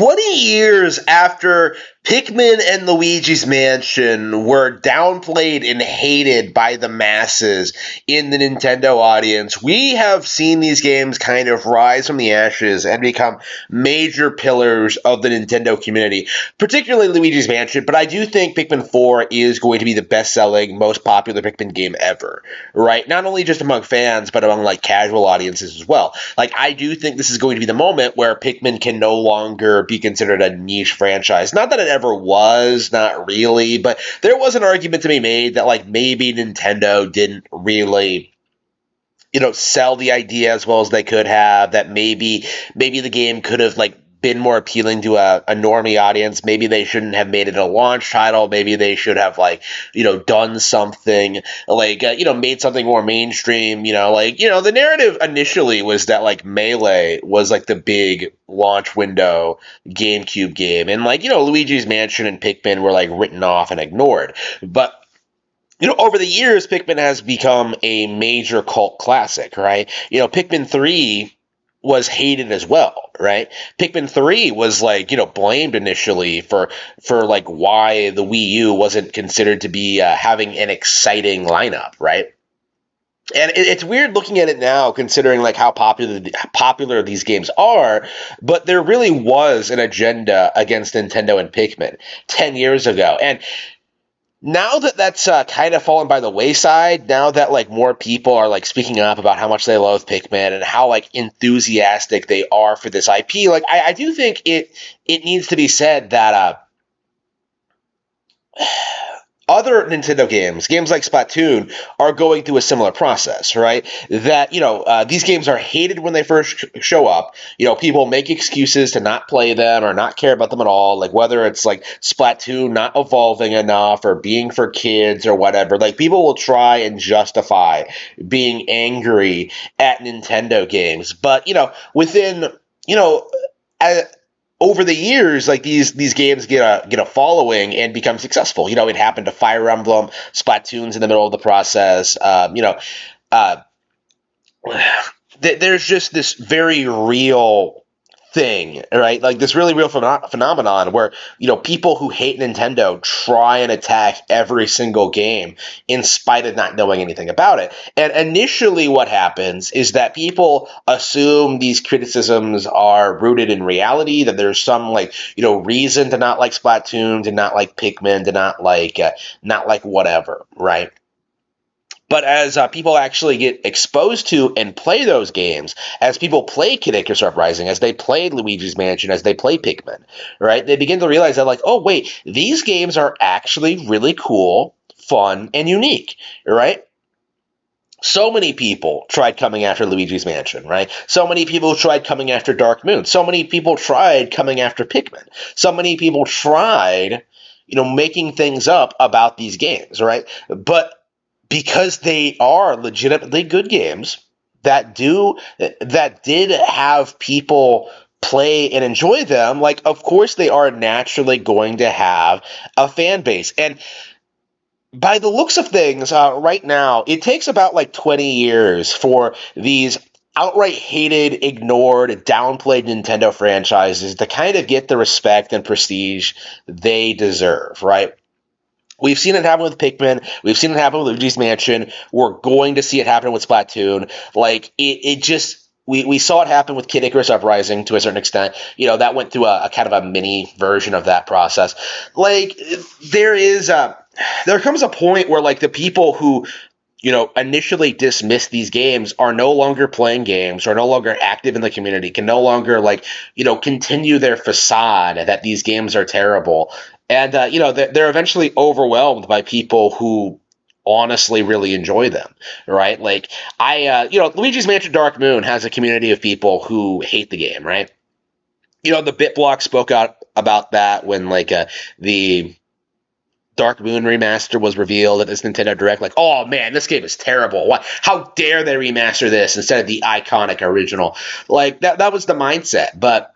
20 years after Pikmin and Luigi's Mansion were downplayed and hated by the masses in the Nintendo audience, we have seen these games kind of rise from the ashes and become major pillars of the Nintendo community, particularly Luigi's Mansion. But I do think Pikmin 4 is going to be the best-selling, most popular Pikmin game ever, right? Not only just among fans, but among like casual audiences as well. Like, I do think this is going to be the moment where Pikmin can no longer be considered a niche franchise. Not that it ever was, not really, but there was an argument to be made that like maybe Nintendo didn't really sell the idea as well as they could have, that maybe the game could have like been more appealing to a normie audience. Maybe they shouldn't have made it a launch title. Maybe they should have like, done something like, made something more mainstream, the narrative initially was that like Melee was like the big launch window GameCube game. And like, Luigi's Mansion and Pikmin were like written off and ignored. But over the years, Pikmin has become a major cult classic, right? Pikmin 3 was hated as well, right? Pikmin 3 was like, blamed initially for like why the Wii U wasn't considered to be having an exciting lineup, right? And it's weird looking at it now, considering like how popular these games are, but there really was an agenda against Nintendo and Pikmin 10 years ago. And now that that's kind of fallen by the wayside, now that like more people are like speaking up about how much they love Pikmin and how like enthusiastic they are for this IP, like I do think it needs to be said that other Nintendo games like Splatoon, are going through a similar process, right? That, these games are hated when they first show up. People make excuses to not play them or not care about them at all, like whether it's like Splatoon not evolving enough or being for kids or whatever. Like, people will try and justify being angry at Nintendo games. But, within, over the years, like these games get a following and become successful. It happened to Fire Emblem. Splatoon's in the middle of the process. There's just this very real thing, right? Like this really real phenomenon where, people who hate Nintendo try and attack every single game in spite of not knowing anything about it. And initially what happens is that people assume these criticisms are rooted in reality, that there's some like, reason to not like Splatoon, to not like Pikmin, to not like whatever, right? But as people actually get exposed to and play those games, as people play Kid Icarus Uprising, as they play Luigi's Mansion, as they play Pikmin, right, they begin to realize that, like, oh, wait, these games are actually really cool, fun, and unique, right? So many people tried coming after Luigi's Mansion, right? So many people tried coming after Dark Moon. So many people tried coming after Pikmin. So many people tried, making things up about these games, right? But because they are legitimately good games that did have people play and enjoy them, like, of course they are naturally going to have a fan base. And by the looks of things, right now, it takes about like 20 years for these outright hated, ignored, downplayed Nintendo franchises to kind of get the respect and prestige they deserve, right? We've seen it happen with Pikmin. We've seen it happen with Luigi's Mansion. We're going to see it happen with Splatoon. Like, we saw it happen with Kid Icarus Uprising to a certain extent. That went through a kind of a mini version of that process. Like, there comes a point where, like, the people who, initially dismiss these games are no longer playing games, are no longer active in the community, can no longer, like, continue their facade that these games are terrible. And, they're eventually overwhelmed by people who honestly really enjoy them, right? Like, Luigi's Mansion Dark Moon has a community of people who hate the game, right? The BitBlock spoke out about that when, like, the Dark Moon remaster was revealed at this Nintendo Direct. Like, oh man, this game is terrible. Why? How dare they remaster this instead of the iconic original? Like, that was the mindset. But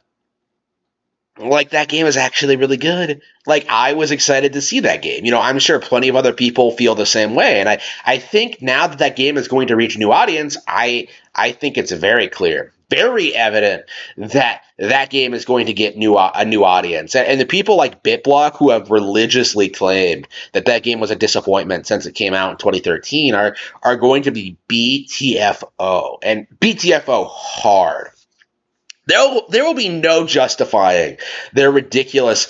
like, that game is actually really good. Like, I was excited to see that game. I'm sure plenty of other people feel the same way. And I think now that game is going to reach a new audience, I think it's very clear. very evident that that game is going to get a new audience. And the people like BitBlock, who have religiously claimed that that game was a disappointment since it came out in 2013, are going to be BTFO, and BTFO hard. There will be no justifying their ridiculous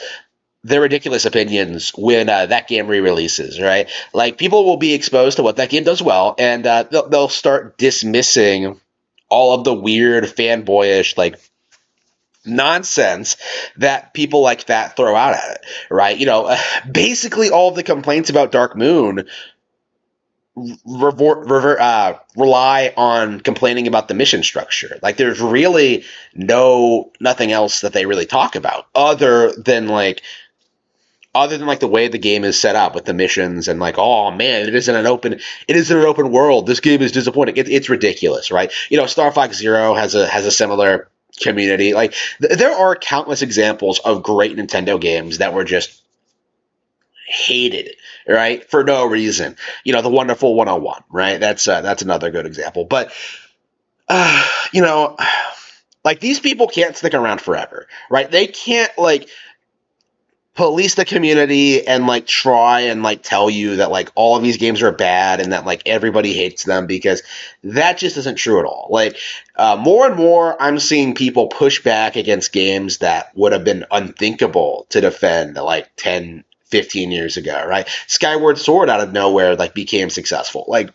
opinions when that game re-releases, right? Like, people will be exposed to what that game does well, and they'll start dismissing all of the weird fanboyish like nonsense that people like that throw out at it, right? Basically all of the complaints about Dark Moon rely on complaining about the mission structure. Like, there's really nothing else that they really talk about other than like the way the game is set up with the missions and like, oh man, it isn't an open world. This game is disappointing. It's ridiculous, right? Star Fox Zero has a similar community. Like, there are countless examples of great Nintendo games that were just hated, right, for no reason. The Wonderful 101, right? That's another good example. But uh, you know, like, these people can't stick around forever, right? They can't like police the community and like try and like tell you that like all of these games are bad and that like everybody hates them, because that just isn't true at all. Like, more and more I'm seeing people push back against games that would have been unthinkable to defend like 10, 15 years ago, right? Skyward Sword out of nowhere like became successful. Like,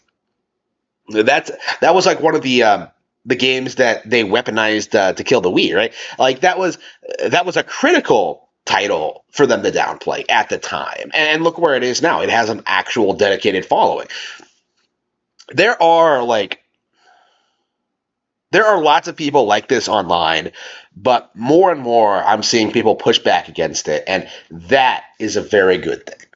that was like one of the games that they weaponized to kill the Wii, right? Like, that was a critical title for them to downplay at the time, and look where it is now. It has an actual dedicated following. There are lots of people like this online, but more and more I'm seeing people push back against it, and that is a very good thing.